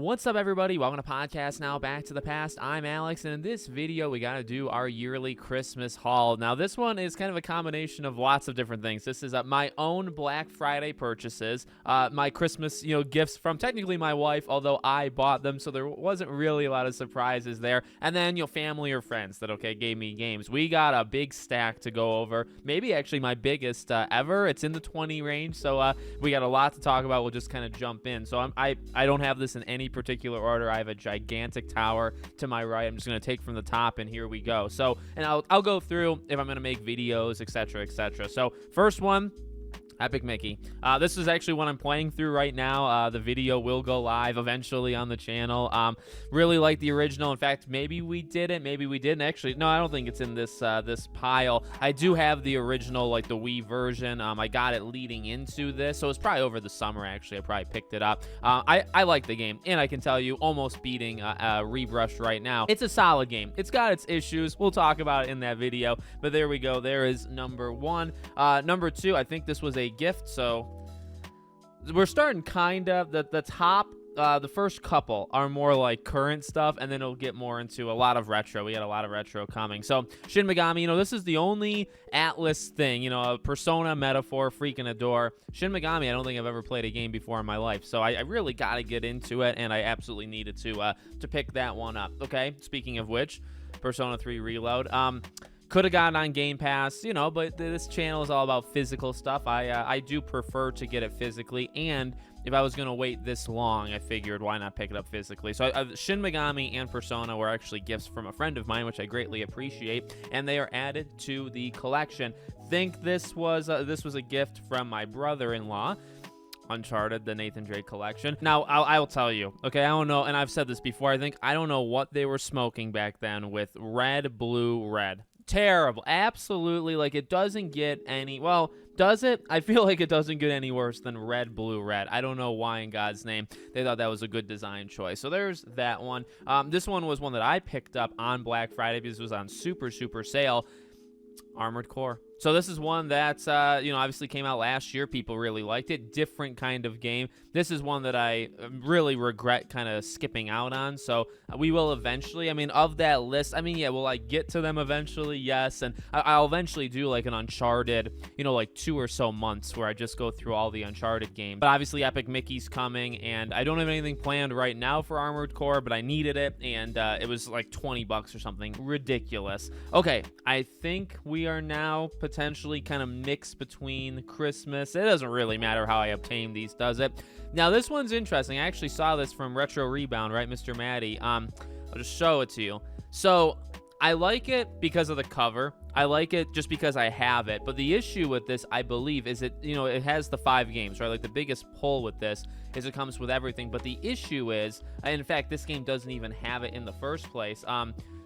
What's up, everybody? Welcome to Podcast Now, Back to the Past. I'm Alex, and in this video, we got to do our yearly Christmas haul. Now, this one is kind of a combination of lots of different things. This is my own Black Friday purchases, my Christmas, gifts from technically my wife, although I bought them, so there wasn't really a lot of surprises there. And then, family or friends that, gave me games. We got a big stack to go over, maybe actually my biggest ever. It's in the 20 range, so we got a lot to talk about. We'll just kind of jump in. So I don't have this in any particular order. I have a gigantic tower to my right. I'm just going to take from the top, and here we go. So, and I'll go through if I'm going to make videos, etc., etc. So, first one, Epic Mickey. This is actually what I'm playing through right now. The video will go live eventually on the channel. Really like the original. In fact, maybe we did it, maybe we didn't. Actually, no, I don't think it's in this this pile. I do have the original, like the Wii version. I got it leading into this, so it's probably over the summer. Actually, I probably picked it up. I like the game, and I can tell you, almost beating Rebrush right now. It's a solid game. It's got its issues. We'll talk about it in that video. But there we go. There is number one. Number two, I think this was a gift, so we're starting kind of the top. The first couple are more like current stuff, and then it'll get more into a lot of retro. We had a lot of retro coming. So Shin Megami, this is the only Atlas thing, a Persona metaphor, freaking adore. Shin Megami, I don't think I've ever played a game before in my life, so I really got to get into it, and I absolutely needed to pick that one up. Okay, speaking of which, Persona 3 Reload. Could have gotten on Game Pass, but this channel is all about physical stuff. I do prefer to get it physically, and if I was going to wait this long, I figured why not pick it up physically. So Shin Megami and Persona were actually gifts from a friend of mine, which I greatly appreciate, and they are added to the collection. Think this was a gift from my brother-in-law. Uncharted, the Nathan Drake collection. Now, I'll tell you, okay, I don't know, and I've said this before, I don't know what they were smoking back then with red, blue, red. Terrible. Absolutely. Like, it doesn't get any, well, does it? I feel like it doesn't get any worse than red, blue, red. I don't know why in God's name they thought that was a good design choice. So there's that one. This one was one that I picked up on Black Friday because it was on super sale. Armored Core. So this is one that's, obviously came out last year. People really liked it. Different kind of game. This is one that I really regret kind of skipping out on. So we will eventually, of that list, yeah, will I get to them eventually? Yes. And I'll eventually do like an Uncharted, like 2 or so months where I just go through all the Uncharted games. But obviously Epic Mickey's coming, and I don't have anything planned right now for Armored Core, but I needed it, and it was like $20 or something. Ridiculous. Okay, I think we are now potentially kind of mixed between Christmas. It doesn't really matter how I obtain these, does it? Now, this one's interesting. I actually saw this from Retro Rebound, right, Mr. Maddie? I'll just show it to you. So, I like it because of the cover. I like it just because I have it. But the issue with this, I believe, is it has the 5 games, right? Like, the biggest pull with this is it comes with everything. But the issue is, in fact, this game doesn't even have it in the first place.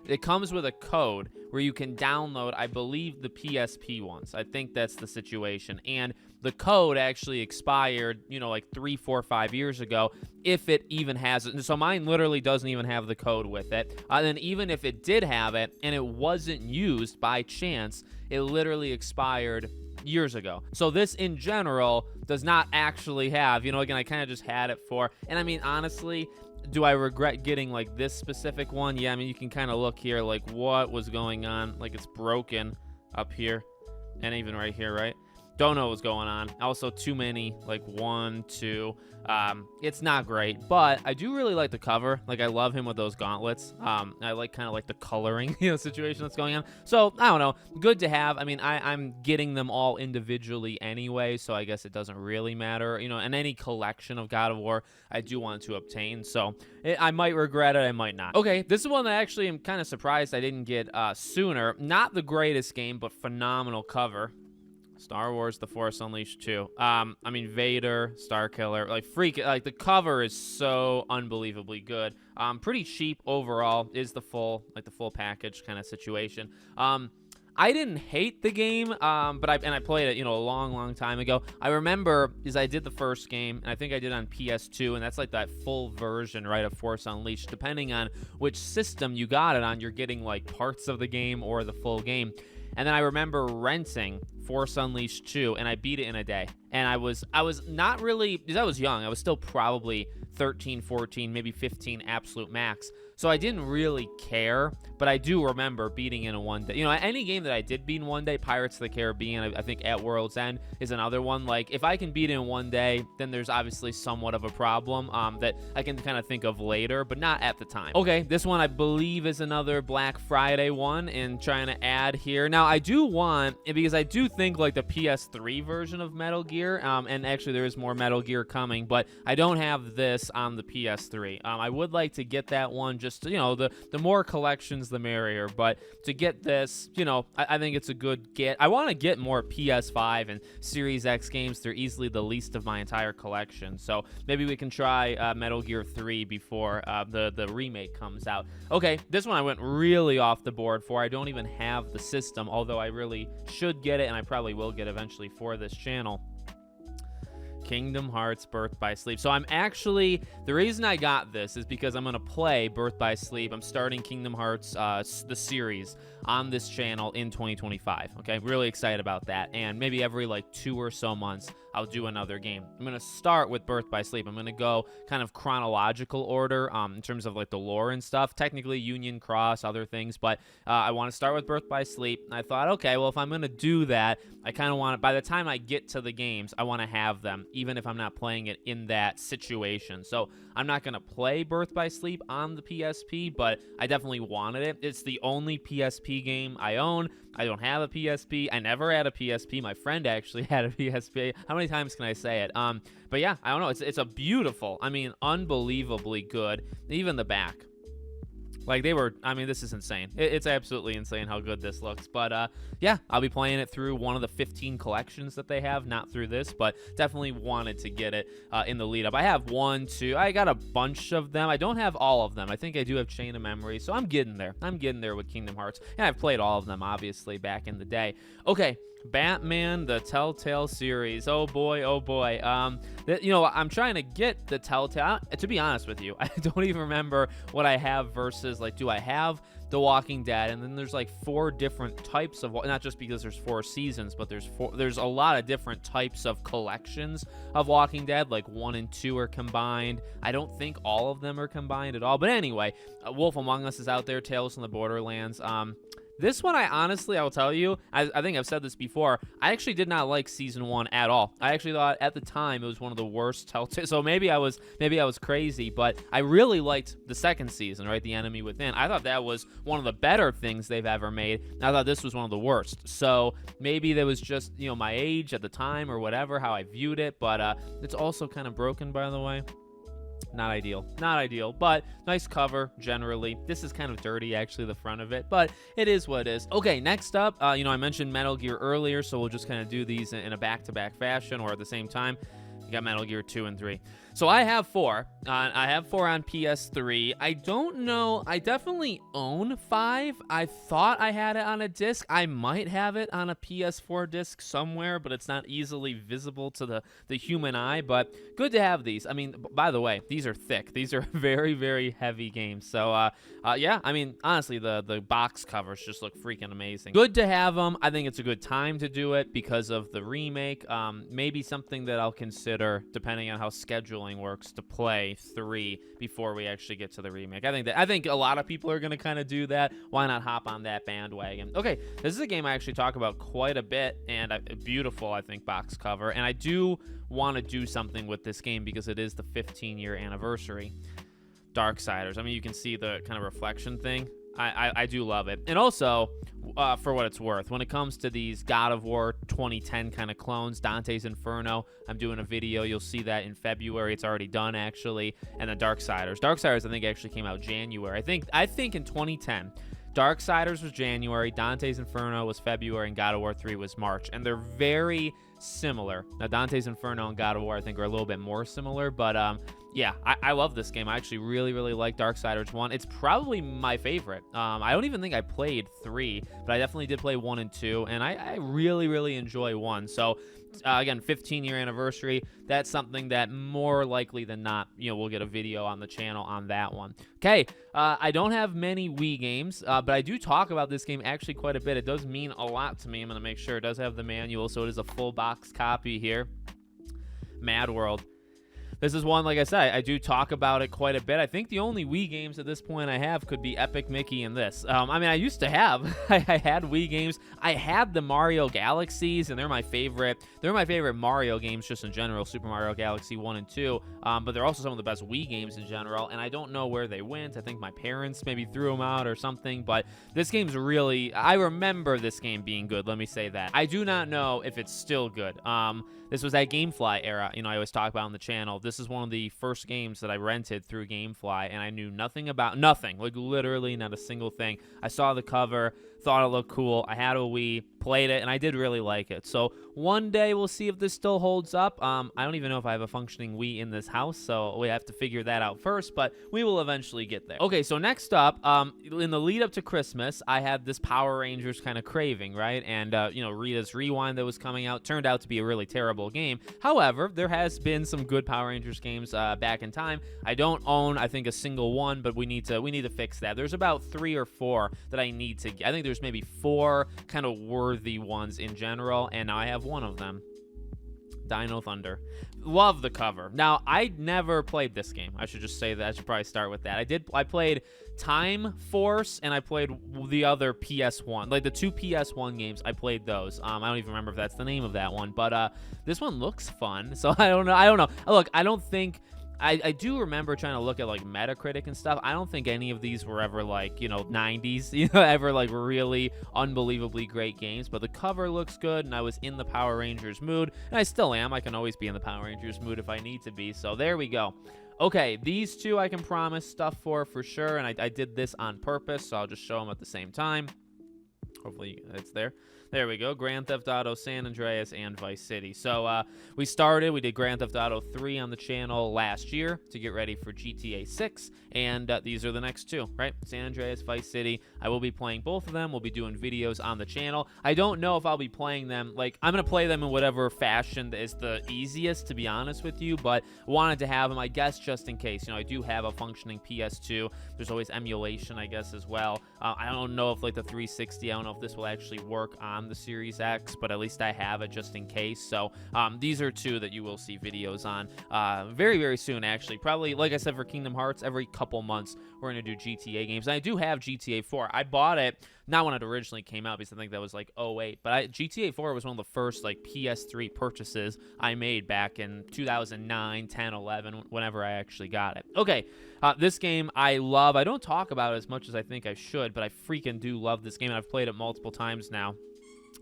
It comes with a code where you can download, I believe, the PSP ones. I think that's the situation. And the code actually expired, like 3, 4, 5 years ago, if it even has it. And so mine literally doesn't even have the code with it. And then even if it did have it and it wasn't used by chance, it literally expired years ago. So this in general does not actually have, again, I kind of just had it for, and honestly, do I regret getting like this specific one? Yeah, you can kind of look here, like what was going on. Like it's broken up here and even right here, right? Don't know what's going on. Also, too many, like 1, 2. It's not great, but I do really like the cover. Like, I love him with those gauntlets. I like kind of like the coloring, situation that's going on. So, I don't know. Good to have. I'm getting them all individually anyway, so I guess it doesn't really matter. And any collection of God of War, I do want to obtain. So, I might regret it. I might not. Okay, this is one that actually I'm kind of surprised I didn't get sooner. Not the greatest game, but phenomenal cover. Star Wars The Force Unleashed 2. Vader, Starkiller, like the cover is so unbelievably good. Pretty cheap overall is the full package kind of situation. I didn't hate the game, but I played it, a long time ago. I remember is I did the first game, and I think I did on PS2, and that's like that full version, right, of Force Unleashed. Depending on which system you got it on, you're getting like parts of the game or the full game. And then I remember renting Force Unleashed 2, and I beat it in a day. And I was not really, because I was young. I was still probably 13, 14, maybe 15 absolute max. So I didn't really care, but I do remember beating it in one day. You know, any game that I did beat in one day, Pirates of the Caribbean, I think At World's End is another one. Like, if I can beat it in one day, then there's obviously somewhat of a problem that I can kind of think of later, but not at the time. Okay, this one I believe is another Black Friday one, and trying to add here. Now, I do want, because I do think like the PS3 version of Metal Gear, and actually there is more Metal Gear coming, but I don't have this on the PS3. I would like to get that one, just, you know, the more collections, the merrier. But to get this, you know, I think it's a good get. I want to get more PS5 and Series X games. They're easily the least of my entire collection. So maybe we can try Metal Gear 3 before the remake comes out. Okay, this one I went really off the board for. I don't even have the system, although I really should get it, and I probably will get eventually for this channel. Kingdom Hearts Birth by Sleep. So I'm actually, the reason I got this is because I'm going to play Birth by Sleep. I'm starting Kingdom Hearts, the series, on this channel in 2025. Okay, really excited about that. And maybe every like 2 or so months, I'll do another game. I'm going to start with Birth by Sleep. I'm going to go kind of chronological order in terms of like the lore and stuff. Technically Union Cross, other things, but I want to start with Birth by Sleep. And I thought, okay, well, if I'm going to do that, I kind of want to, by the time I get to the games, I want to have them, even if I'm not playing it in that situation. So I'm not going to play Birth by Sleep on the PSP, but I definitely wanted it. It's the only PSP game I own. I don't have a PSP. I never had a PSP. My friend actually had a PSP. How many times can I say it? But yeah, I don't know. It's a beautiful, I mean, unbelievably good. Even the back. Like, they were, I mean, this is insane. It's absolutely insane how good this looks. But, yeah, I'll be playing it through one of the 15 collections that they have, not through this, but definitely wanted to get it in the lead up. I have 1, 2, I got a bunch of them. I don't have all of them. I think I do have Chain of Memory, so I'm getting there. I'm getting there with Kingdom Hearts. And I've played all of them, obviously, back in the day. Okay. Batman, the Telltale series. Oh boy, oh boy. You know, I'm trying to get the Telltale. To be honest with you, I don't even remember what I have versus, like, do I have The Walking Dead? And then there's like 4 different types of, not just because there's 4 seasons, but there's a lot of different types of collections of Walking Dead. Like 1 and 2 are combined. I don't think all of them are combined at all. But anyway, Wolf Among Us is out there. Tales from the Borderlands. This one, I will tell you, I think I've said this before, I actually did not like season 1 at all. I actually thought at the time it was one of the worst Telltale. So maybe I was crazy, but I really liked the second season, right? The Enemy Within. I thought that was one of the better things they've ever made. I thought this was one of the worst. So maybe that was just, you know, my age at the time or whatever, how I viewed it. But it's also kind of broken, by the way. Not ideal, but nice cover generally. This is kind of dirty, actually, the front of it, but it is what it is. Okay, next up, you know, I mentioned Metal Gear earlier, so we'll just kind of do these in a back-to-back fashion or at the same time. You got Metal Gear 2 and 3. So I have 4. I have 4 on PS3. I don't know. I definitely own 5. I thought I had it on a disc. I might have it on a PS4 disc somewhere, but it's not easily visible to the human eye. But good to have these. I mean, by the way, these are thick. These are very, very heavy games. So, yeah, I mean, honestly, the box covers just look freaking amazing. Good to have them. I think it's a good time to do it because of the remake. Maybe something that I'll consider, depending on how scheduling works, to play 3 before we actually get to the remake. I think a lot of people are going to kind of do that. Why not hop on that bandwagon? Okay, this is a game I actually talk about quite a bit, and beautiful, I think, box cover. And I do want to do something with this game because it is the 15-year anniversary. Darksiders. I mean, you can see the kind of reflection thing. I do love it. And also, for what it's worth, when it comes to these God of War 2010 kind of clones, Dante's Inferno, I'm doing a video. You'll see that in February. It's already done, actually. And the Darksiders. Darksiders, I think, actually came out January. I think in 2010, Darksiders was January, Dante's Inferno was February, and God of War 3 was March. And they're very similar. Now, Dante's Inferno and God of War, I think, are a little bit more similar, but yeah, I love this game. I actually really, really like Darksiders 1. It's probably my favorite. I don't even think I played 3, but I definitely did play 1 and 2, and I really, really enjoy 1. So, again, 15-year anniversary. That's something that more likely than not, you know, we'll get a video on the channel on that one. Okay, I don't have many Wii games, but I do talk about this game actually quite a bit. It does mean a lot to me. I'm going to make sure it does have the manual, so it is a full box copy here. Mad World. this is one, like I said, I do talk about it quite a bit. I think the only Wii games at this point I have could be Epic Mickey and this. I mean, I used to have, I had Wii games. I had the Mario Galaxies, and they're my favorite. They're my favorite Mario games just in general, Super Mario Galaxy 1 and 2. But they're also some of the best Wii games in general, and I don't know where they went. I think my parents maybe threw them out or something, but this game's really, I remember this game being good, let me say that. I do not know if it's still good. This was that GameFly era, I always talk about on the channel. This is one of the first games that I rented through GameFly, and I knew nothing about, like literally not a single thing. I saw the cover, thought it looked cool. I had a Wii, played it, and I did really like it. So one day we'll see if this still holds up. I don't even know if I have a functioning Wii in this house, so we have to figure that out first, but we will eventually get there. Okay, so next up, in the lead up to Christmas, I had this Power Rangers kind of craving, right? And, Rita's Rewind that was coming out turned out to be a really terrible game. However, there has been some good Power Rangers games back in time. I don't own, I think, a single one, but we need to fix that. There's about 3 or 4 that I need to get. I think there's maybe 4 kind of worthy ones in general, and now I have one of them. Dino Thunder. Love the cover. Now, I never played this game. I should just say that. I should probably start with that. I played Time Force, and I played the other PS1. Like, the 2 PS1 games, I played those. I don't even remember if that's the name of that one, but this one looks fun, so I don't know. Look, I don't think... I do remember trying to look at, like, Metacritic and stuff. I don't think any of these were ever, like, 90s, ever, like, really unbelievably great games. But the cover looks good, and I was in the Power Rangers mood. And I still am. I can always be in the Power Rangers mood if I need to be. So there we go. Okay, these two I can promise stuff for sure. And I did this on purpose, so I'll just show them at the same time. Hopefully it's there. There we go. Grand Theft Auto San Andreas and Vice City. So we did Grand Theft Auto 3 on the channel last year to get ready for GTA 6. And these are the next 2, right? San Andreas, Vice City. I will be playing both of them. We'll be doing videos on the channel. I don't know if I'll be playing them. Like, I'm going to play them in whatever fashion is the easiest, to be honest with you. But wanted to have them, I guess, just in case. I do have a functioning PS2. There's always emulation, I guess, as well. I don't know if, like, the 360, I don't know if this will actually work on the Series X, but at least I have it just in case. So these are 2 that you will see videos on very, very soon, actually. Probably, like I said, for Kingdom Hearts, every couple months we're going to do GTA games. And I do have GTA 4. I bought it not when it originally came out, because I think that was like 08, but GTA 4 was one of the first like PS3 purchases I made back in 2009, 10, 11, whenever I actually got it. Okay, this game I love. I don't talk about it as much as I think I should, but I freaking do love this game, and I've played it multiple times now.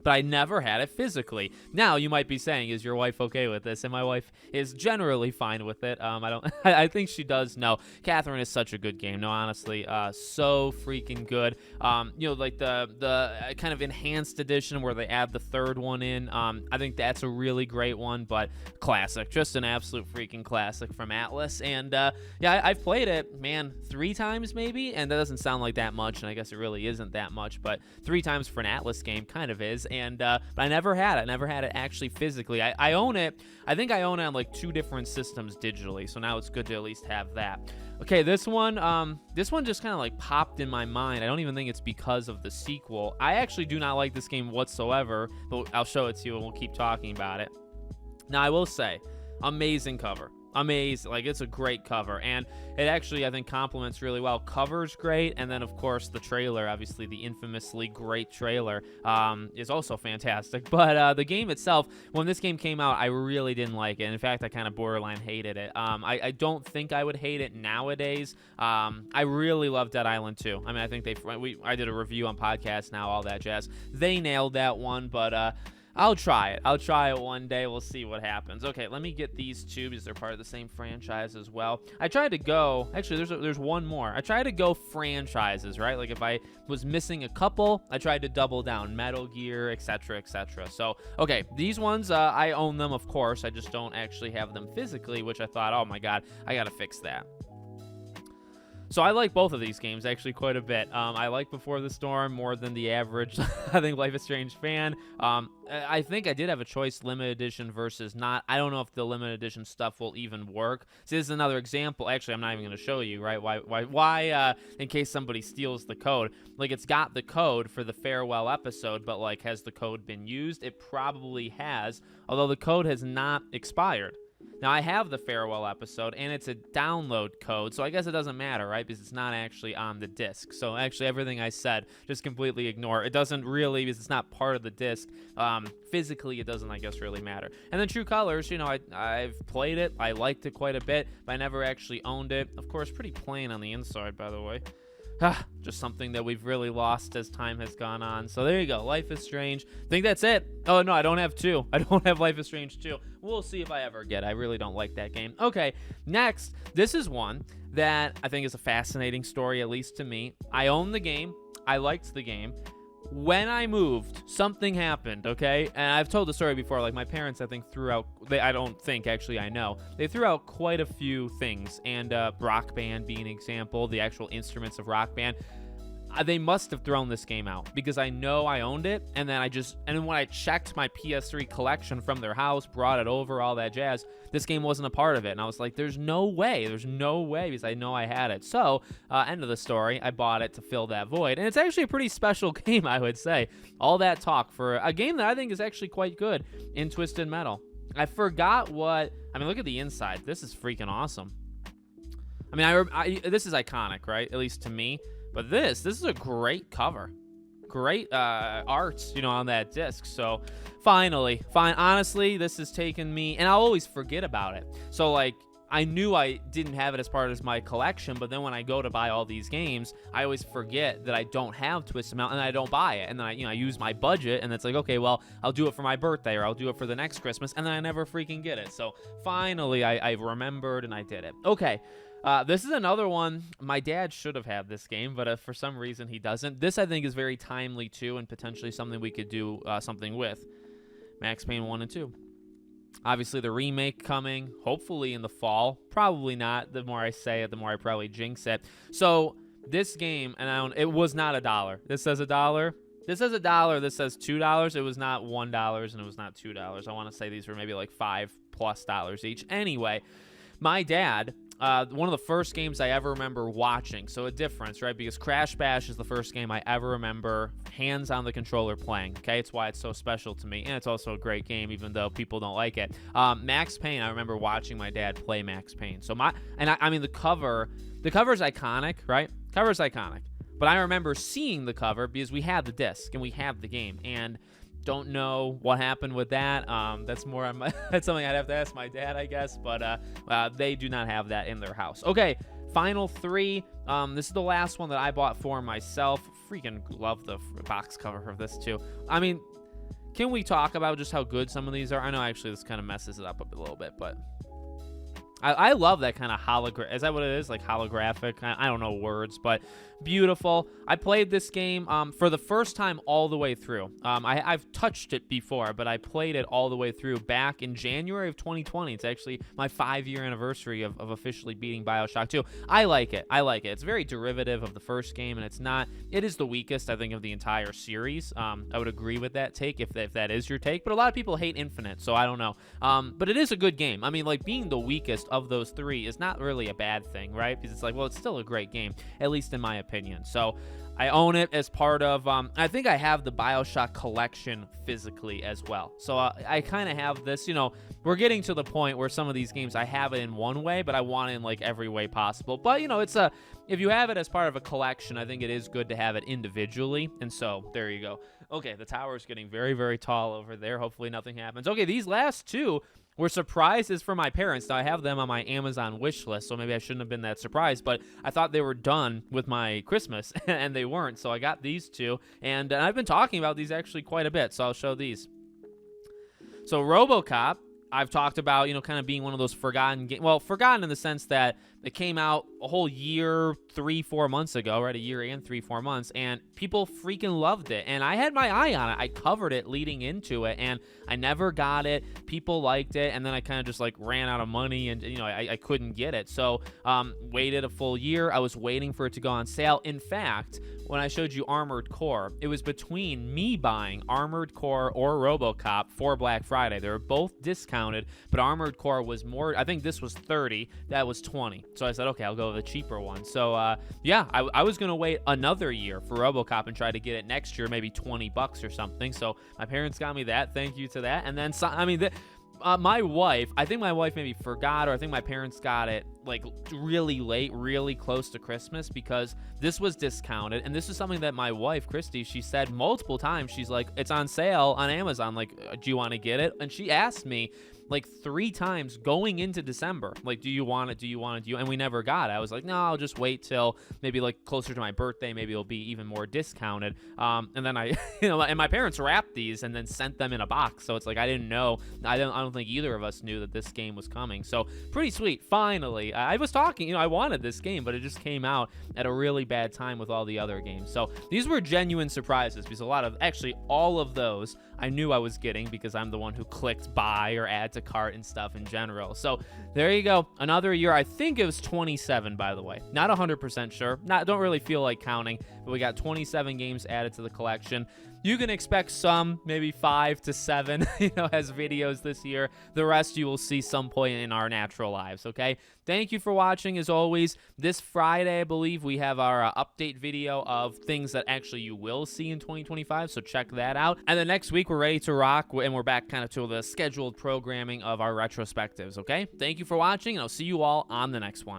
But I never had it physically. Now, you might be saying, is your wife okay with this? And my wife is generally fine with it. I think she does know. Katherine is such a good game. No, honestly, so freaking good. Like the kind of enhanced edition where they add the 3rd one in. I think that's a really great one, but classic. Just an absolute freaking classic from Atlas. And yeah, I've played it, man, 3 times maybe, and that doesn't sound like that much, and I guess it really isn't that much, but 3 times for an Atlas game kind of is. And but I never had it actually physically. I own it. I think I own it on like 2 different systems digitally, so now it's good to at least have that. Okay, this one just kind of like popped in my mind. I don't even think it's because of the sequel. I actually do not like this game whatsoever, but I'll show it to you and we'll keep talking about it. Now, I will say, amazing cover. Amazing. Like, it's a great cover, and it actually, I think, complements really well. Cover's great, and then, of course, the trailer, obviously the infamously great trailer, is also fantastic. But the game itself, when this game came out, I really didn't like it. In fact, I kind of borderline hated it. I don't think I would hate it nowadays. I really love Dead Island 2. I mean, I think I did a review on podcast now, all that jazz. They nailed that one, but I'll try it. I'll try it one day. We'll see what happens. Okay, let me get these 2 because they're part of the same franchise as well. I tried to go... Actually, there's one more. I tried to go franchises, right? Like, if I was missing a couple, I tried to double down. Metal Gear, etc., etc. So, okay, these ones, I own them, of course. I just don't actually have them physically, which I thought, oh my god, I gotta fix that. So I like both of these games actually quite a bit. I like Before the Storm more than the average, I think, Life is Strange fan. I think I did have a choice, limited edition versus not. I don't know if the limited edition stuff will even work. See, this is another example. Actually, I'm not even going to show you, right? Why? In case somebody steals the code. Like, it's got the code for the farewell episode, but like, has the code been used? It probably has, although the code has not expired. Now, I have the farewell episode, and it's a download code, so I guess it doesn't matter, right? Because it's not actually on the disc. So actually, everything I said, just completely ignore. It doesn't really, because it's not part of the disc. Physically, it doesn't, I guess, really matter. And then True Colors, you know, I've played it. I liked it quite a bit, but I never actually owned it. Of course, pretty plain on the inside, by the way. Just something that we've really lost as time has gone on. So there you go. Life is Strange. I think that's it. Oh, no, I don't have 2. I don't have Life is Strange 2. We'll see if I ever get it. I really don't like that game. Okay, next. This is one that I think is a fascinating story, at least to me. I own the game. I liked the game. When I moved, something happened, okay? And I've told the story before. Like, my parents, I think, threw out... I don't think, actually, I know. They threw out quite a few things. And Rock Band being an example, the actual instruments of Rock Band. They must have thrown this game out because I know I owned it. And then when I checked my PS3 collection from their house, brought it over, all that jazz, this game wasn't a part of it. And I was like, there's no way because I know I had it. So, end of the story, I bought it to fill that void. And it's actually a pretty special game, I would say. All that talk for a game that I think is actually quite good in Twisted Metal. I forgot look at the inside. This is freaking awesome. I mean, this is iconic, right? At least to me. But this is a great cover. Great art, on that disc. So honestly, this has taken me, and I'll always forget about it. So like, I knew I didn't have it as part of my collection, but then when I go to buy all these games, I always forget that I don't have Twisted Metal, and I don't buy it. And then I use my budget, and it's like, okay, well, I'll do it for my birthday, or I'll do it for the next Christmas, and then I never freaking get it. So finally, I remembered, and I did it. Okay. This is another one. My dad should have had this game, but for some reason he doesn't. This, I think, is very timely, too, and potentially something we could do something with. Max Payne 1 and 2. Obviously, the remake coming, hopefully in the fall. Probably not. The more I say it, the more I probably jinx it. So, this game, and it was not $1. This says $1. This says $1. This says $2. It was not $1, and it was not $2. I want to say these were maybe like $5+ each. Anyway, my dad... one of the first games I ever remember watching. So a difference, right? Because Crash Bash is the first game I ever remember hands on the controller playing. Okay, it's why it's so special to me, and it's also a great game, even though people don't like it. Max Payne, I remember watching my dad play Max Payne. So I mean the cover's iconic, right? Cover's iconic. But I remember seeing the cover because we had the disc and we have the game, and don't know what happened with that. That's something I'd have to ask my dad, I guess. But they do not have that in their house. Okay, final 3. This is the last one that I bought for myself. Freaking love the box cover of this too. I mean, can we talk about just how good some of these are? I know actually this kind of messes it up a little bit, but I love that kind of is that what it is? Like holographic? I don't know words, but beautiful. I played this game for the first time all the way through. I've touched it before, but I played it all the way through back in January of 2020. It's actually my 5-year anniversary of officially beating BioShock 2. I like it. It's very derivative of the first game, and it is the weakest, I think, of the entire series. I would agree with that take if that is your take, but a lot of people hate Infinite, so I don't know. But it is a good game. I mean, like, being the weakest of those 3 is not really a bad thing, right? Because it's like, well, it's still a great game, at least in my opinion. So I own it as part of, I think I have the BioShock collection physically as well. So I kind of have this, we're getting to the point where some of these games I have it in one way, but I want it in like every way possible. But, if you have it as part of a collection, I think it is good to have it individually. And so there you go. Okay, the tower is getting very, very tall over there. Hopefully nothing happens. Okay, these last 2 were surprises for my parents. Now, I have them on my Amazon wish list, so maybe I shouldn't have been that surprised, but I thought they were done with my Christmas, and they weren't, so I got these 2, and I've been talking about these actually quite a bit, so I'll show these. So RoboCop, I've talked about, kind of being one of those forgotten games. Well, forgotten in the sense that it came out a whole year, 3-4 months ago, right? A year and 3-4 months, and people freaking loved it. And I had my eye on it. I covered it leading into it, and I never got it. People liked it, and then I kind of just like ran out of money, and I couldn't get it. So waited a full year. I was waiting for it to go on sale. In fact, when I showed you Armored Core, it was between me buying Armored Core or RoboCop for Black Friday. They were both discounted, but Armored Core was more. I think this was $30. That was $20. So I said, okay, I'll go with a cheaper one. So I was gonna wait another year for RoboCop and try to get it next year, maybe $20 or something. So my parents got me that. Thank you to that. And then my wife, I think my wife maybe forgot, or I think my parents got it like really late, really close to Christmas, because this was discounted. And this is something that my wife, Christy, she said multiple times. She's like, it's on sale on Amazon. Like, do you want to get it? And she asked me like 3 times going into December, like, do you want it? Do you want it? And we never got it. I was like, no, I'll just wait till maybe like closer to my birthday. Maybe it'll be even more discounted. And then I, and my parents wrapped these and then sent them in a box. So it's like, I didn't know. I don't think either of us knew that this game was coming. So pretty sweet. Finally, I was talking, I wanted this game, but it just came out at a really bad time with all the other games. So these were genuine surprises, because actually all of those I knew I was getting, because I'm the one who clicked buy or add to cart and stuff in general. So there you go. Another year. I think it was 27, by the way. Not 100% sure. Don't really feel like counting, but we got 27 games added to the collection. You can expect some, maybe 5 to 7, as videos this year. The rest you will see some point in our natural lives, okay? Thank you for watching, as always. This Friday, I believe, we have our update video of things that actually you will see in 2025, so check that out. And then next week, we're ready to rock, and we're back kind of to the scheduled programming of our retrospectives, okay? Thank you for watching, and I'll see you all on the next one.